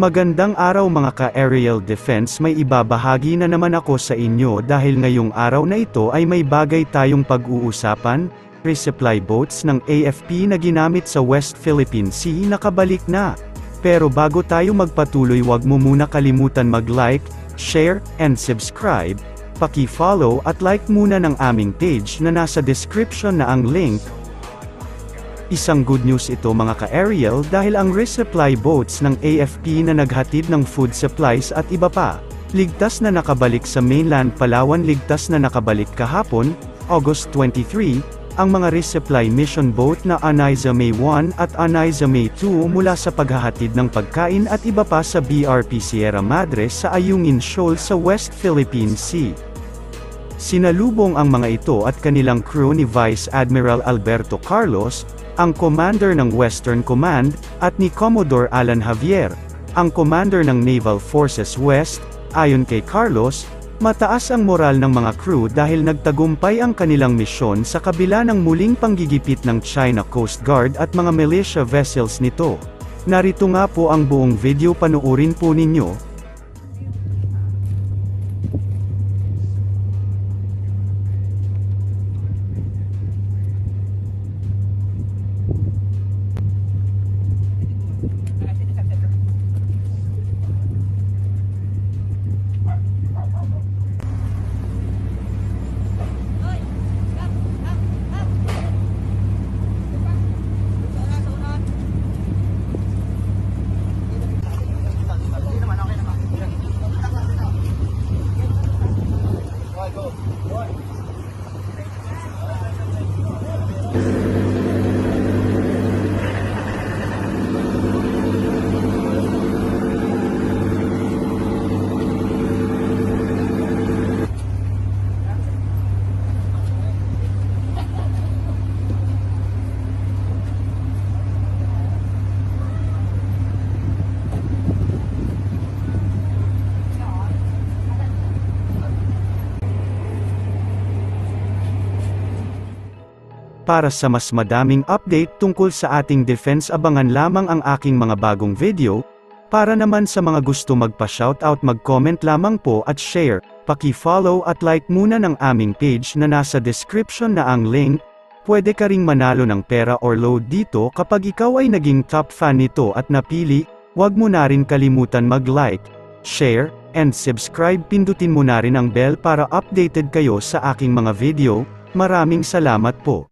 Magandang araw mga ka-aerial defense, may ibabahagi na naman ako sa inyo dahil ngayong araw na ito ay may bagay tayong pag-uusapan. Resupply boats ng AFP na ginamit sa West Philippine Sea nakabalik na. Pero bago tayo magpatuloy, wag mo muna kalimutan mag-like, share, and subscribe. Paki-follow at like muna ng aming page na nasa description na ang link. Isang good news ito mga ka-aerial dahil ang resupply boats ng AFP na naghatid ng food supplies at iba pa, ligtas na nakabalik sa mainland Palawan. Ligtas na nakabalik kahapon, August 23, ang mga resupply mission boat na Anaiza May 1 at Anaiza May 2 mula sa paghahatid ng pagkain at iba pa sa BRP Sierra Madre sa Ayungin Shoal sa West Philippine Sea. Sinalubong ang mga ito at kanilang crew ni Vice Admiral Alberto Carlos, ang commander ng Western Command, at ni Commodore Alan Javier, ang commander ng Naval Forces West. Ayon kay Carlos, mataas ang moral ng mga crew dahil nagtagumpay ang kanilang misyon sa kabila ng muling panggigipit ng China Coast Guard at mga militia vessels nito. Narito nga po ang buong video, panoorin po ninyo. Para sa mas madaming update tungkol sa ating defense, abangan lamang ang aking mga bagong video. Para naman sa mga gusto magpa-shoutout, mag-comment lamang po at share. Paki-follow at like muna ng aming page na nasa description na ang link. Pwede ka ring manalo ng pera or load dito kapag ikaw ay naging top fan nito at napili. Huwag mo na rin kalimutan mag-like, share, and subscribe. Pindutin mo na rin ang bell para updated kayo sa aking mga video. Maraming salamat po.